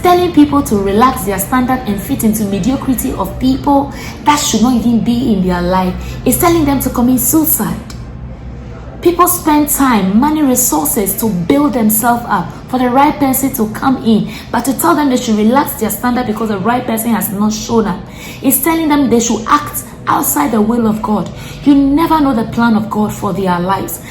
telling people to relax their standard and fit into mediocrity of people that should not even be in their life. It's telling them to commit suicide. People spend time, money, resources to build themselves up for the right person to come in, but to tell them they should relax their standard because the right person has not shown up. It's telling them they should act outside the will of God. You never know the plan of God for their lives.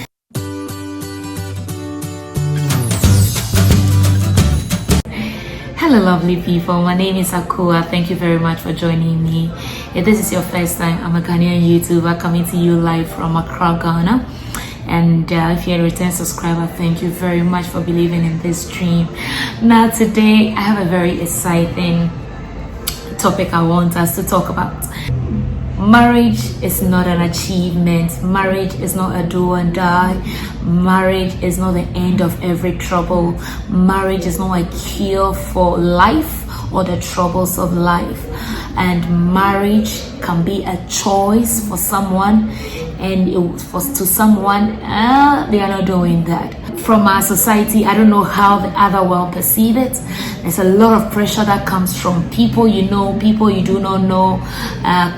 Hello lovely people, my name is Akua. Thank you very much for joining me. If this is your first time, I'm a Ghanaian YouTuber coming to you live from Accra, Ghana. And if you're a return subscriber, thank you very much for believing in this dream. Now today I have a very exciting topic I want us to talk about. Marriage is not an achievement. Marriage is not a do and die. Marriage is not the end of every trouble. Marriage is not a cure for life or the troubles of life. And marriage can be a choice for someone, and to someone they are not doing that. From our society, I don't know how the other world perceive it. There's a lot of pressure that comes from people you know, people you do not know,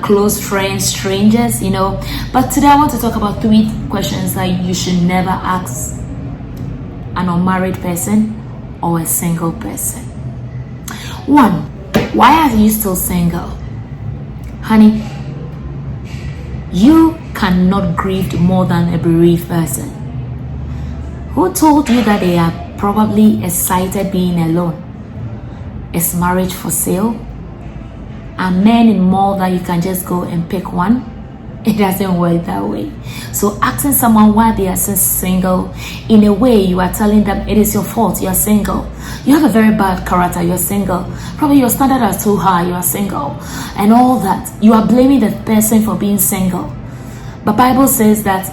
close friends, strangers, you know. But today I want to talk about 3 questions that you should never ask an unmarried person or a single person. 1, why are you still single? Honey, you cannot grieve more than a bereaved person. Who told you that they are probably excited being alone? Is marriage for sale? Are men in more that you can just go and pick one? It doesn't work that way. So asking someone why they are still single, in a way you are telling them it is your fault, you are single. You have a very bad character, you are single. Probably your standards are too high, you are single. And all that. You are blaming the person for being single. But Bible says that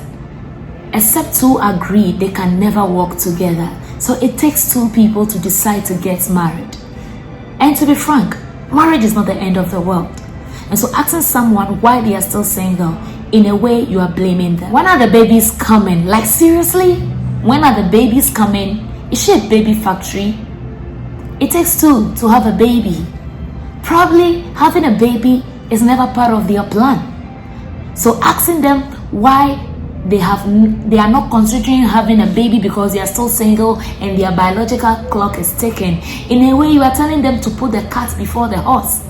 except 2 agree, they can never work together. So it takes 2 people to decide to get married. And to be frank, marriage is not the end of the world. And so asking someone why they are still single, in a way you are blaming them. When are the babies coming? Like seriously? When are the babies coming? Is she a baby factory? It takes 2 to have a baby. Probably having a baby is never part of their plan. So asking them why they are not considering having a baby because they are still single and their biological clock is ticking, in a way you are telling them to put the cart before the horse.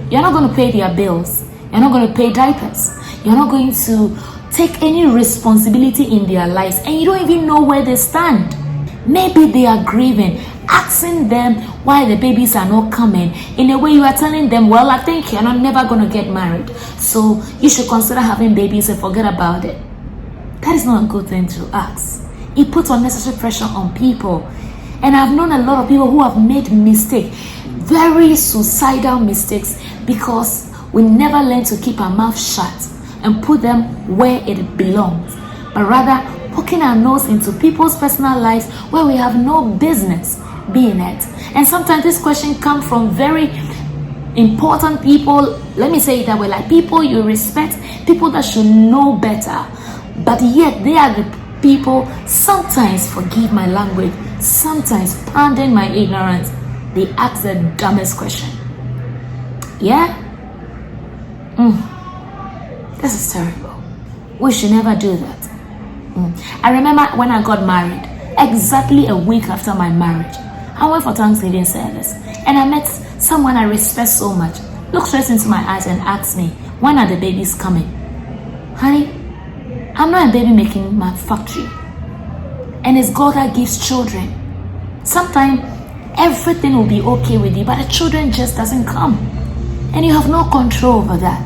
You're not going to pay their bills. You're not going to pay diapers. You're not going to take any responsibility in their lives, and you don't even know where they stand. Maybe they are grieving. Asking them why the babies are not coming, in a way you are telling them, well, I think you're not never going to get married, so you should consider having babies and forget about it. That is not a good thing to ask. It puts unnecessary pressure on people. And I've known a lot of people who have made mistakes, very suicidal mistakes, because we never learn to keep our mouth shut and put them where it belongs, but rather poking our nose into people's personal lives where we have no business being it. And sometimes this question comes from very important people, let me say it that way, like people you respect, people that should know better, but yet they are the people, sometimes, forgive my language, sometimes, pardon my ignorance, they ask the dumbest question. Yeah? This is terrible. We should never do that. I remember when I got married, exactly a week after my marriage, I went for Thanksgiving service and I met someone I respect so much, looked straight into my eyes and asked me, when are the babies coming? Honey, I'm not a baby making my factory, and it's God that gives children. Sometimes everything will be okay with you, but the children just doesn't come, and you have no control over that.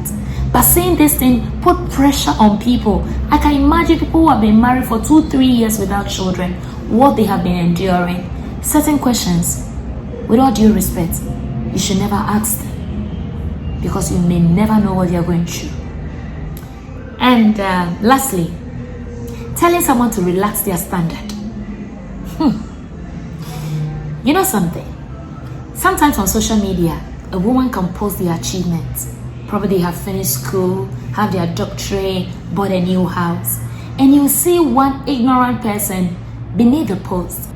But saying this thing put pressure on people. I can imagine people who have been married for 2-3 years without children, what they have been enduring. Certain questions, with all due respect, you should never ask them, because you may never know what they are going through. And lastly, telling someone to relax their standard. You know something? Sometimes on social media, a woman can post their achievements. Probably they have finished school, have their doctorate, bought a new house. And you see one ignorant person beneath the post.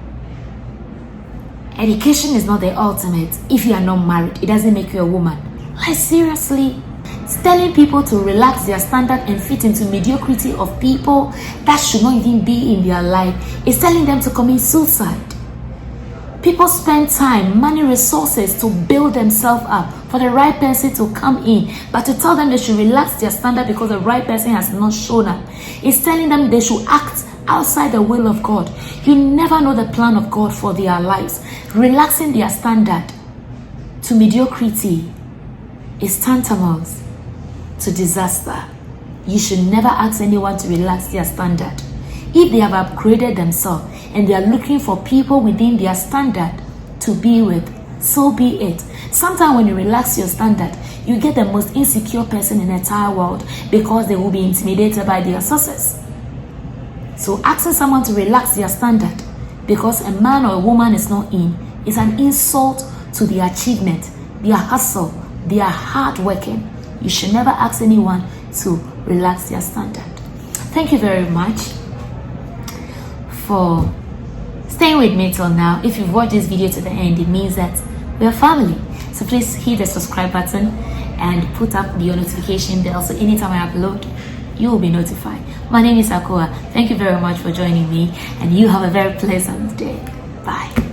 Education is not the ultimate. If you are not married, it doesn't make you a woman. Like, seriously? It's telling people to relax their standard and fit into mediocrity of people that should not even be in their life. It's telling them to commit suicide. People spend time, money, resources to build themselves up for the right person to come in, but to tell them they should relax their standard because the right person has not shown up. It's telling them they should act outside the will of God. You never know the plan of God for their lives. Relaxing their standard to mediocrity is tantamount to disaster. You should never ask anyone to relax their standard. If they have upgraded themselves and they are looking for people within their standard to be with, so be it. Sometimes when you relax your standard, you get the most insecure person in the entire world because they will be intimidated by their success. So asking someone to relax their standard because a man or a woman is not in is an insult to their achievement, their hustle, their hard working. You should never ask anyone to relax their standard. Thank you very much for staying with me till now. If you've watched this video to the end, it means that we're family. So please hit the subscribe button and put up the notification bell so anytime I upload, you will be notified. My name is Akoa. Thank you very much for joining me, and you have a very pleasant day. Bye.